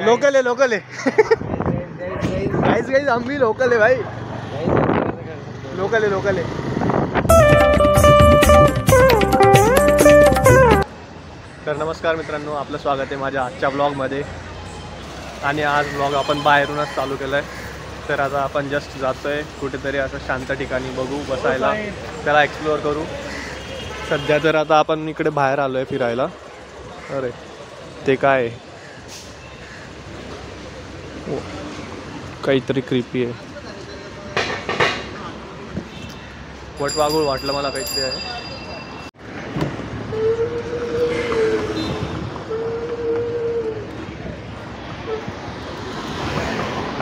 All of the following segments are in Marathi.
लोकल आहे लोकल आहे गाईज गाईज आम्ही लोकल आहे भाई लोकल आहे लोकल आहे. तर नमस्कार मित्रांनो, आपलं स्वागत आहे माझ्या आजच्या ब्लॉगमध्ये. आणि आज ब्लॉग आपण बाहेरूनच चालू केलं आहे. तर आता आपण जस्ट जातो आहे कुठेतरी असं शांत ठिकाणी, बघू बसायला, त्याला एक्सप्लोअर करू. सध्या तर आता आपण इकडे बाहेर आलो आहे फिरायला. अरे ते काय काहीतरी क्रिपी आहे, वटवाघूळ वाटलं मला काहीतरी आहे.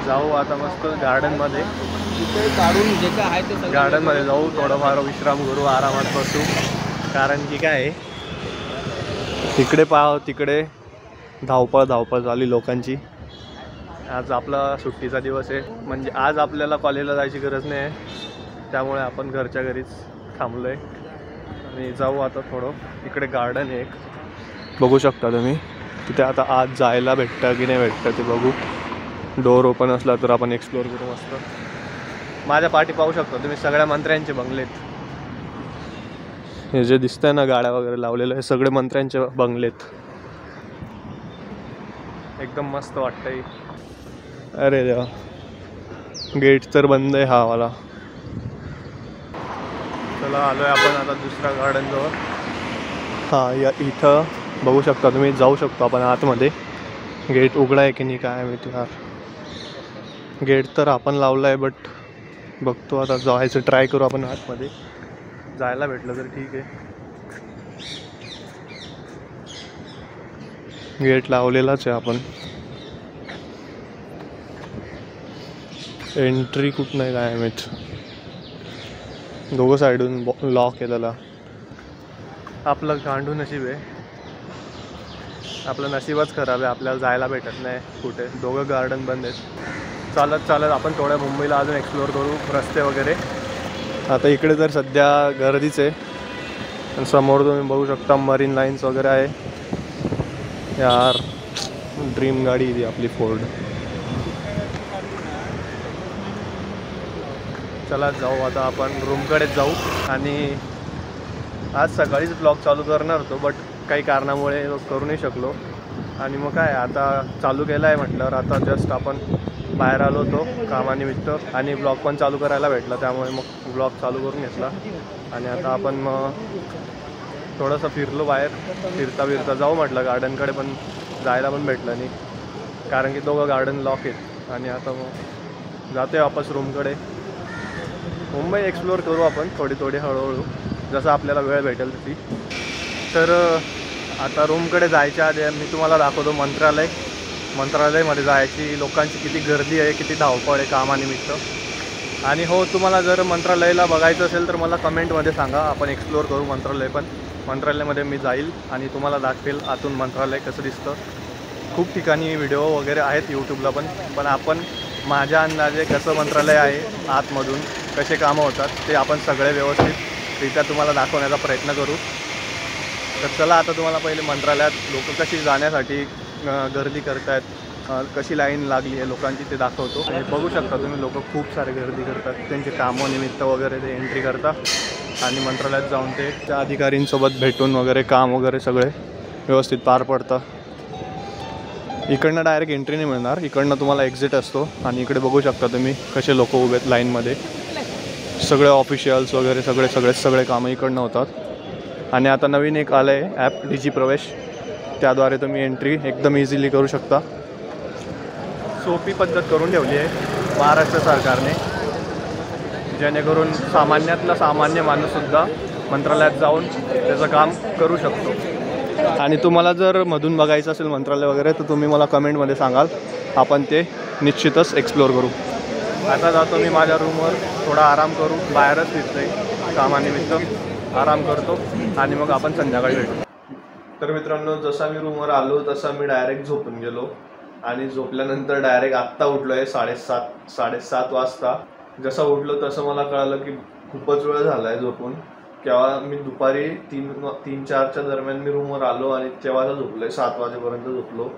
जाऊ आता मस्त गार्डनमध्ये, काढून जे काय आहे ते गार्डनमध्ये जाऊ, थोडंफार विश्राम करू, आरामात बसू. कारण की काय आहे, तिकडे पाव तिकडे धावपळ धावपळ झाली लोकांची. आज आपला सुट्टीचा दिवस आहे, म्हणजे आज आपल्याला कॉलेजला जायची गरज नाही आहे, त्यामुळे आपण घरच्या घरीच थांबलो आहे. आणि जाऊ आता थोडं, तिकडे गार्डन आहे एक, बघू शकता तुम्ही. तिथे आता आज जायला भेटतं की नाही भेटतं ते बघू. डोर ओपन असला तर आपण एक्सप्लोअर करू मस्त. माझ्या पाठी पाहू शकता तुम्ही, सगळ्या मंत्र्यांचे बंगलेत. हे जे दिसतंय ना गाड्या वगैरे लावलेलं, हे सगळे मंत्र्यांचे बंगलेत. एकदम मस्त वाटतंय. अरे देवा, गेट तर बंद आहे हा वाला. चला आलो आहे आपण आता दुसऱ्या गार्डनजवळ. हां, या इथं बघू शकता तुम्ही, जाऊ शकतो आपण आतमध्ये. गेट उघडा आहे की नाही काय माहिती यार. गेट तर आपण लावलं आहे, बट बघतो आता, जायचं ट्राय करू आपण आतमध्ये. जायला भेटलं तर ठीक आहे. गेट लावलेलाच आहे आपण. एंट्री कुठं नाही काय माहीत. दोघं साईडून लॉक आहे त्याला. आपलं गांडू नशीब आहे, आपलं नशीबच खराब आहे, आपल्याला जायला भेटत नाही कुठे. दोघं गार्डन बंद आहेत. चालत चालत आपण थोड्या मुंबईला अजून एक्सप्लोअर करू, रस्ते वगैरे. आता इकडे तर सध्या गर्दीच आहे. आणि समोर तुम्ही बघू शकता मरीन लाईन्स वगैरे आहे. यार ड्रीम गाडी ती आपली फोर्ड. चला जाऊ आता आपण रूमकडेच जाऊ. आणि आज सकाळीच ब्लॉग चालू करणार होतो, बट काही कारणामुळे करू नाही शकलो. आणि मग काय, आता चालू केलं आहे म्हटल्यावर आता जस्ट आपण बाहेर आलो होतो कामानिमित्त, आणि ब्लॉग पण चालू करायला भेटला, त्यामुळे मग ब्लॉग चालू करून घेतला. आणि आता आपण मग थोडंसं फिरलो बाहेर. फिरता फिरता जाऊ म्हटलं गार्डनकडे, पण जायला पण भेटलं नाही कारण की दोघं गार्डन लॉक आहेत. आणि आता मग जाते वापस रूमकडे. मुंबई एक्सप्लोअर करू आपण थोडी थोडी हळूहळू, जसं आपल्याला वेळ भेटेल तशी. तर आता रूमकडे जायच्या आधी मी तुम्हाला दाखवतो मंत्रालय. मंत्रालयामध्ये जायची लोकांची किती गर्दी आहे, किती धावपळ आहे कामानिमित्त. आणि हो, तुम्हाला जर मंत्रालयाला बघायचं असेल तर मला कमेंटमध्ये सांगा, आपण एक्सप्लोअर करू मंत्रालय पण. मंत्रालयामध्ये मी जाईल आणि तुम्हाला दाखवेल आतून मंत्रालय कसं दिसतं. खूप ठिकाणी व्हिडिओ वगैरे आहेत यूट्यूबला पण आपण माझ्या अंदाजे कसं मंत्रालय आहे आतमधून, कसे कामं होतात ते आपण सगळे व्यवस्थितरित्या तुम्हाला दाखवण्याचा प्रयत्न करू. तर चला आता तुम्हाला पहिले मंत्रालयात लोक कशी जाण्यासाठी गर्दी करत आहेत, कशी लाईन लागली आहे लोकांची ते दाखवतो. आणि बघू शकता तुम्ही, लोक खूप सारे गर्दी करतात, त्यांचे कामानिमित्त वगैरे ते एंट्री करतात आणि मंत्रालयात जाऊन ते त्या अधिकारींसोबत भेटून वगैरे काम वगैरे सगळे व्यवस्थित पार पडतं. इकडनं डायरेक्ट एंट्री नाही मिळणार, इकडनं तुम्हाला एक्झिट असतो. आणि इकडे बघू शकता तुम्ही कसे लोक उभे आहेत लाईनमध्ये. सगळे ऑफिशियल्स वगैरे सगळे कामं इकडनं होतात. आणि आता नवीन एक आलं आहे ॲप, डिजी प्रवेश, त्याद्वारे तुम्ही एंट्री एकदम इझिली करू शकता. सोपी पद्धत करून ठेवली आहे महाराष्ट्र सरकारने, जेणेकरून सामान्यातला सामान्य माणूससुद्धा मंत्रालयात जाऊन त्याचं काम करू शकतो. आणि तुम्हाला जर मधून बघायचं असेल मंत्रालय वगैरे तर तुम्ही मला कमेंटमध्ये सांगाल, आपण ते निश्चितच एक्सप्लोअर करू. आता जातो मी माझ्या रूमवर, थोडा आराम करू. बाहेरच फिरतोय कामानिमित्त, आराम करतो आणि मग आपण संध्याकाळी भेटू. तर मित्रांनो, जसा मी रूमवर आलो तसा मी डायरेक्ट झोपून गेलो. आणि झोपल्यानंतर डायरेक्ट आत्ता उठलो आहे 7:30 वाजता. जसं उठलो तसं मला कळालं की खूपच वेळ झाला आहे झोपून. तेव्हा मी दुपारी 3-4च्या दरम्यान मी रूमवर आलो आणि तेव्हा झोपलो 7 वाजेपर्यंत झोपलो.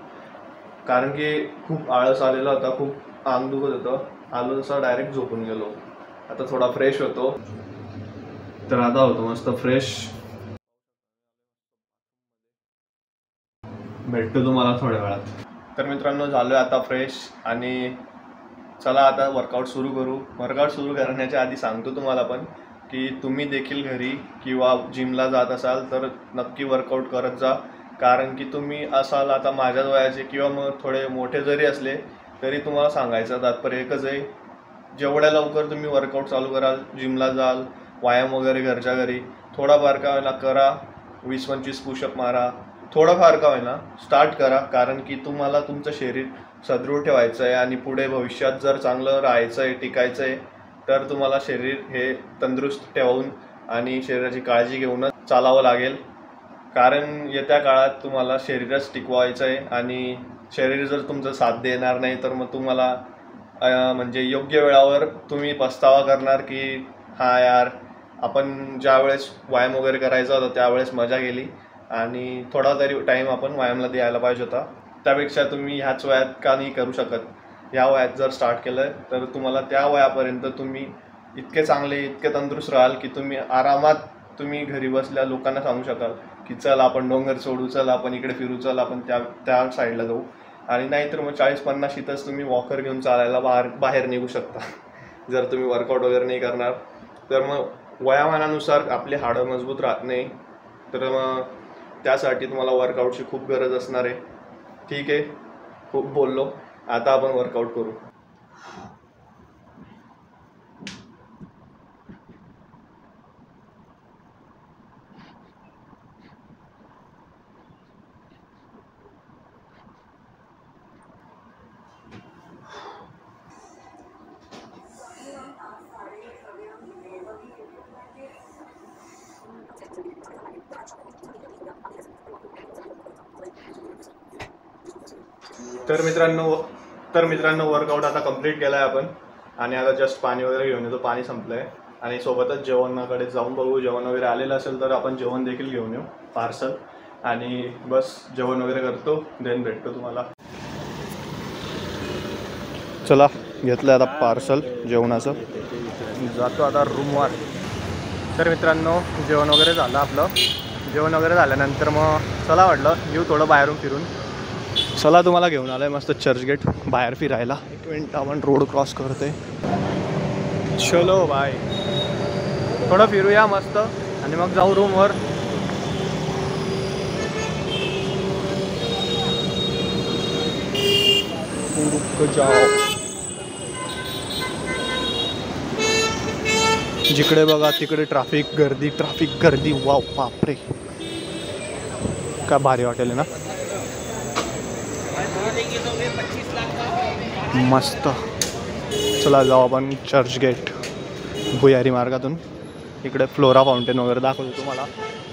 कारण की खूप आळस आलेला होता, खूप अंग दुखत होतं. आलो तसं डायरेक्ट झोपून गेलो. आता थोडा फ्रेश होतो. तर आता होतो मस्त फ्रेश. भेटतो तुम्हाला थोड्या वेळात. तर मित्रांनो झालो आहे आता फ्रेश आणि चला आता वर्कआउट सुरू करू. वर्कआउट सुरू करण्याच्या आधी सांगतो तुम्हाला पण की तुम्ही देखील घरी किंवा जिमला जात असाल तर नक्की वर्कआउट करत जा. कारण की तुम्ही असाल आता माझ्याच वयाचे किंवा मग थोडे मोठे जरी असले तरी तुम्हाला सांगायचं तात्पर्य एकच आहे, जेवढ्या लवकर तुम्ही वर्कआउट चालू कराल, जिमला जाल, व्यायाम वगैरे घरच्या घरी थोडाफार का होईना करा. 20-25 पुशअप मारा, थोडंफार का होईना स्टार्ट करा. कारण की तुम्हाला तुमचं शरीर सदृढ ठेवायचं आहे आणि पुढे भविष्यात जर चांगलं राहायचं आहे, टिकायचं आहे तर तुम्हाला शरीर हे तंदुरुस्त ठेवून आणि शरीराची काळजी घेऊनच चालावं लागेल. कारण येत्या काळात तुम्हाला शरीरच टिकवायचं आहे आणि शरीर जर तुमचं साथ देणार नाही तर मग तुम्हाला म्हणजे योग्य वेळावर तुम्ही पस्तावा करणार की हा यार आपण ज्या वेळेस व्यायाम वगैरे करायचा होता त्यावेळेस मजा गेली आणि थोडा तरी टाईम आपण व्यायामला द्यायला पाहिजे होता. त्यापेक्षा तुम्ही ह्याच वयात का नाही करू शकत. ह्या वयात जर स्टार्ट केलं तर तुम्हाला त्या वयापर्यंत तुम्ही इतके चांगले, इतके तंदुरुस्त राहाल की तुम्ही आरामात तुम्ही घरी बसल्या लोकांना सांगू शकाल की चल आपण डोंगर सोडू, चल आपण इकडे फिरू, चल आपण त्या साईडला जाऊ. आणि नाहीतर मग 40-50 इथंच तुम्ही वॉकर घेऊन चालायला बाहेर निघू शकता. जर तुम्ही वर्कआउट वगैरे नाही करणार तर मग वयामानानुसार आपली हाडं मजबूत राहत नाही. तर मग त्यासाठी तुम्हाला वर्कआउटची खूप गरज असणार आहे. ठीक आहे, खूप बोललो, आता आपण वर्कआउट करू. तर मित्रांनो वर्कआउट आता कंप्लीट केला आहे आपण आणि आता जस्ट पाणी वगैरे घेऊन येतो. पाणी संपलं आहे आणि सोबतच जेवणाकडे जाऊन बघू. जेवण वगैरे आलेलं असेल तर आपण जेवण देखील घेऊन येऊ पार्सल. आणि बस जेवण वगैरे करतो, देन भेटतो तुम्हाला. चला घेतलं आता पार्सल जेवणाचं, जातो आता रूमवर. तर मित्रांनो जेवण वगैरे झालं आपलं. जेवण वगैरे झाल्यानंतर मग चला वाटलं येऊ थोडं बाहेरून फिरून. चला तुम्हाला घेऊन आलं आहे मस्त चर्चगेट बाहेर फिरायला. 1 मिनिट आपण रोड क्रॉस करते. चलो बाय, थोडं फिरूया मस्त आणि मग जाऊ रूमवर. जिकडे बघा तिकडे ट्रॅफिक गर्दी. वाव बापरे, काय भारी वाटेल ना, मस्त. चला जाऊ आपण चर्चगेट भुयारी मार्गातून. इकडे फ्लोरा फाउंटेन वगैरे दाखवतो तुम्हाला.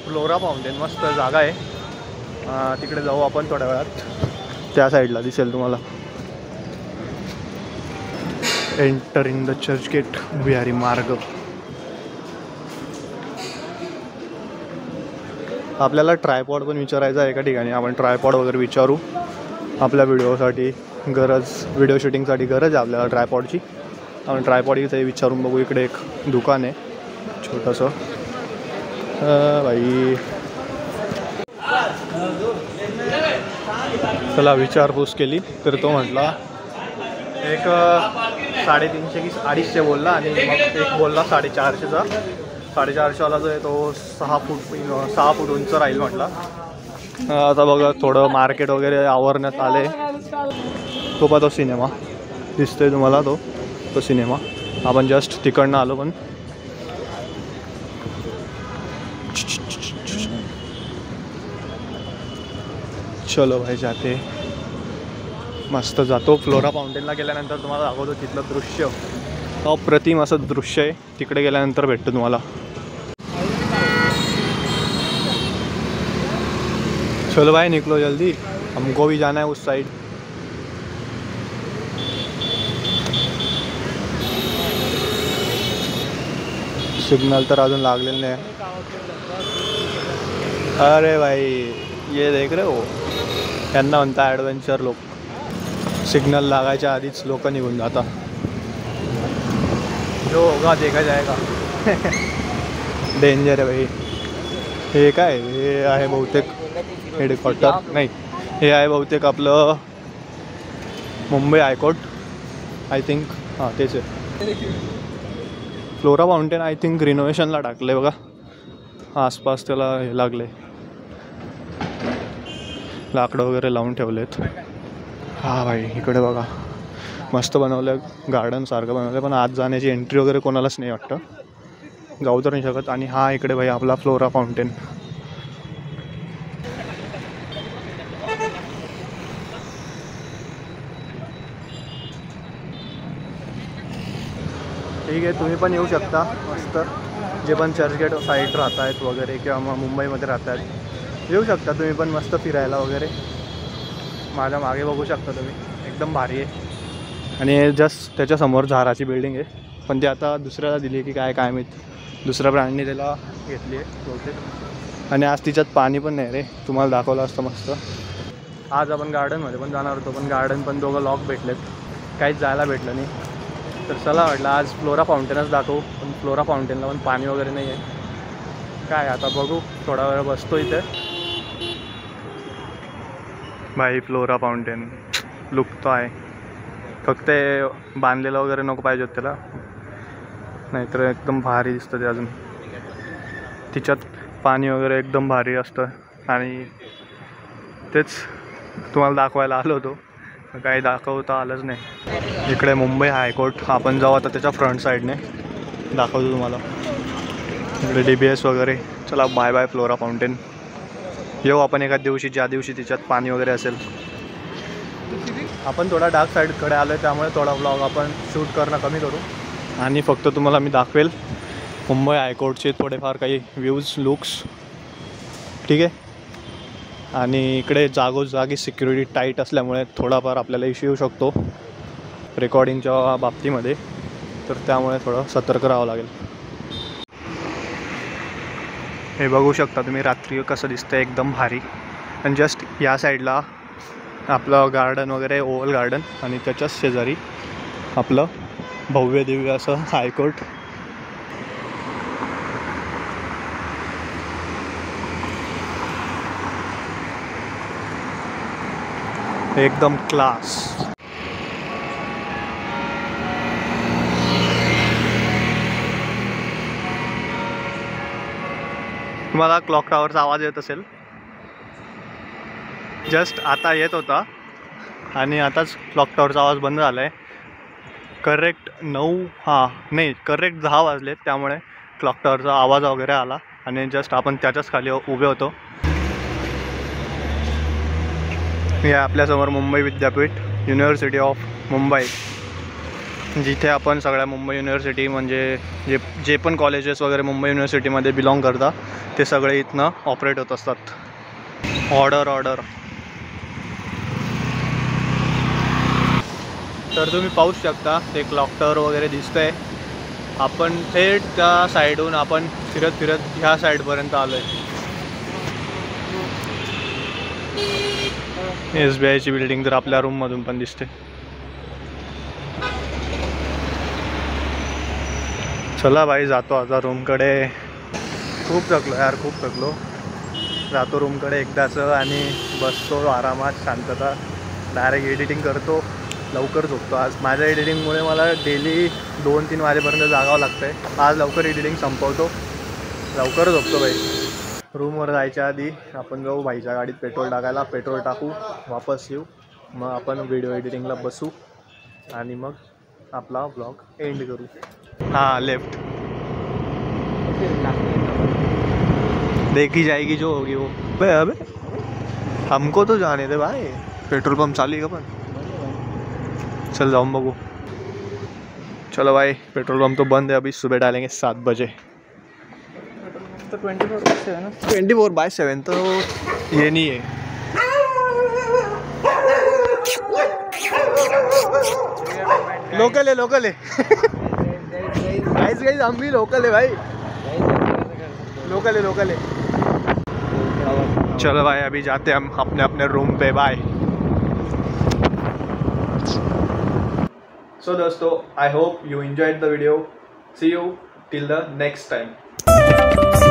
फ्लोरा फाउंटेन मस्त जागा आहे, तिकडे जाऊ आपण थोड्या वेळात. त्या साईडला दिसेल तुम्हाला. एंटर इन द चर्चगेट भुयारी मार्ग. आपल्याला ट्रायपॉड पण विचारायचा आहे एका ठिकाणी. आपण ट्रायपॉड वगैरे विचारू. आपल्या व्हिडिओ शूटिंगसाठी गरज आहे आपल्याला ट्रायपॉडची. आपण ट्रायपॉड इथे विचारून बघू. इकडे एक दुकान आहे छोटंसं. बाई चला विचारपूस केली तर तो म्हटला एक 350 की 250 बोलला आणि मग एक बोलला 450चा. 450वाला जो आहे तो 6 फूट उंच राहील म्हटला. आता बघा थोडं मार्केट वगैरे आवरण्यात आले. तो पा तो सिनेमा दिसतोय तुम्हाला, तो सिनेमा. आपण जस्ट तिकडनं आलो. पण चलो भाई जाते, मस्त जातो. फ्लोरा फाउंटेनला गेल्यानंतर तुम्हाला दाखवतो तिथलं दृश्य. अप्रतिम असं दृश्य आहे. तिकडे गेल्यानंतर भेटतो तुम्हाला. चलो भाई निकलो जल्दी, हमको भी जाना है उस साइड. सिग्नल तर अजून लागलेलं नाही. अरे भाई ये देख रहे हो, यांना म्हणता ॲडव्हेंचर लोक. सिग्नल लागायच्या आधीच लोक निघून जातात. जो होगा देखा जाएगा. डेंजर आहे भाई. हे काय, हे आहे बहुतेक हेडक्वार्टर, नाही हे आहे बहुतेक आपलं मुंबई हायकोर्ट आय थिंक. हां तेच आहे. फ्लोरा फाउंटेन आय थिंक रिनोव्हेशनला टाकलं आहे बघा. आसपास त्याला हे लागले, लाकडं वगैरे लावून ठेवलेत. हां भाई इकडे बघा मस्त बनवलं आहे, गार्डनसारखं बनवलं आहे. पण आत जाण्याची एंट्री वगैरे कोणालाच नाही वाटतं, जाऊ तर नाही शकत. आणि हा इकडे भाई आपला फ्लोरा फाउंटेन. ठीक आहे, तुम्ही पण येऊ शकता. मस्त जे पण चर्चगेट साईड राहत आहेत वगैरे किंवा मग मुंबईमध्ये राहत आहेत, येऊ शकता तुम्ही पण मस्त फिरायला वगैरे. माझ्या मागे बघू शकता तुम्ही, एकदम भारी आहे. आणि जस्ट त्याच्यासमोर झाराची बिल्डिंग आहे, पण ती आता दुसऱ्याला दिली की काय काय माहीत, दुसऱ्या ब्रँडने त्याला घेतली आहे बहुतेक. आणि आज तिच्यात पाणी पण नाही रे, तुम्हाला दाखवलं असतं मस्त. आज आपण गार्डनमध्ये पण जाणार होतो, पण गार्डन पण दोघं लॉक भेटलेत, काहीच जायला भेटलं नाही. तर चला वाटलं आज फ्लोरा फाउंटेनच दाखवू, पण फ्लोरा फाउंटेनला पण पाणी वगैरे नाही आहे. काय आता बघू, थोडा वेळ बसतो इथे. भाई फ्लोरा फाउंटेन लुक तो आहे, फक्त बांधलेलं वगैरे नको पाहिजे होतं त्याला, नाहीतर एकदम भारी दिसतं ते. अजून तिच्यात पाणी वगैरे एकदम भारी असतं. आणि तेच तुम्हाला दाखवायला आलो होतो, काही दाखवता आलंच नाही. इकडे मुंबई हायकोर्ट, आपण जाऊ आता त्याच्या फ्रंट साईडने, दाखवतो तुम्हाला. इकडे DBS वगैरे. चला बाय बाय फ्लोरा फाउंटेन. येऊ आपण एका दिवशी, ज्या दिवशी तिच्यात पाणी वगैरे असेल. आपण थोडा डार्क साईडकडे आलो आहे, त्यामुळे थोडा व्लॉग आपण शूट करणं कमी करू. आणि फक्त तुम्हाला मी दाखवेल मुंबई हायकोर्टचे थोडेफार काही व्ह्यूज, लुक्स, ठीक आहे. आणि इकडे जागोजागी सिक्युरिटी टाईट असल्यामुळे थोडाफार आपल्याला इश्यू येऊ शकतो रेकॉर्डिंगच्या बाबतीमध्ये, तर त्यामुळे थोडं सतर्क राहावं लागेल. हे बघू शकता तुम्ही रात्री कसं दिसतं, एकदम भारी. आणि जस्ट या साईडला आपलं गार्डन वगैरे, ओव्हल गार्डन, आणि त्याच्याच शेजारी आपलं भव्य दिव्य असं हायकोर्ट. एकदम क्लास. तुम्हाला क्लॉक टॉवरचा आवाज येत असेल, जस्ट आता येत होता आणि आताच क्लॉक टॉवरचा आवाज बंद झाला आहे. करेक्ट 10 वाजले, त्यामुळे क्लॉक टॉवरचा आवाज वगैरे आला. आणि जस्ट आपण त्याच्याच खाली उभे होतो. हे आपल्यासमोर मुंबई विद्यापीठ, युनिव्हर्सिटी ऑफ मुंबई, जिथे आपण सगळ्या मुंबई युनिव्हर्सिटी म्हणजे जे पण कॉलेजेस वगैरे मुंबई युनिव्हर्सिटीमध्ये बिलॉंग करतात, ते सगळे इथनं ऑपरेट होत असतात. ऑर्डर. तर तुम्ही पाहू शकता ते क्लॉक टॉवर वगैरे दिसतंय. आपण थेट त्या साईडहून आपण फिरत ह्या साईडपर्यंत आलो आहे. SBIची बिल्डिंग तर आपल्या रूममधून पण दिसते. चला भाई जातो आता रूमकडे. खूप थकलो यार, खूप थकलो. जातो रूमकडे एकदाचं आणि बसतो आरामात, शांतता. डायरेक्ट एडिटिंग करतो, लवकर झोपतो. आज माझ्या एडिटिंगमुळे मला डेली 2-3 वाजेपर्यंत जागावं लागतं आहे. आज लवकर एडिटिंग संपवतो, लवकर झोपतो भाई. रूमवर जायच्या आधी आपण जाऊ भाईच्या गाडीत पेट्रोल टाकायला. पेट्रोल टाकू, वापस येऊ, मग आपण व्हिडिओ एडिटिंगला बसू आणि मग आपला व्लॉग एंड करू. हाँ लेफ्ट, देखी जाएगी जो होगी वो. भाई अबे हमको तो जाने दे भाई, पेट्रोल पंप चालू आहे का पण. चल जाऊन बघू. चलो भाई, पेट्रोल पंप तो बंद है अभी. सुबह डालेंगे 7 बजे. तो 24/7 तो ये नहीं है. लोकल है गाइस, हम भी लोकल है भाई. लोकल है लोकल है। चलो भाई अभी जाते हैं हम अपने अपने रूम पे। बाय। सो दोस्तों, I hope you enjoyed the video. See you till the next time.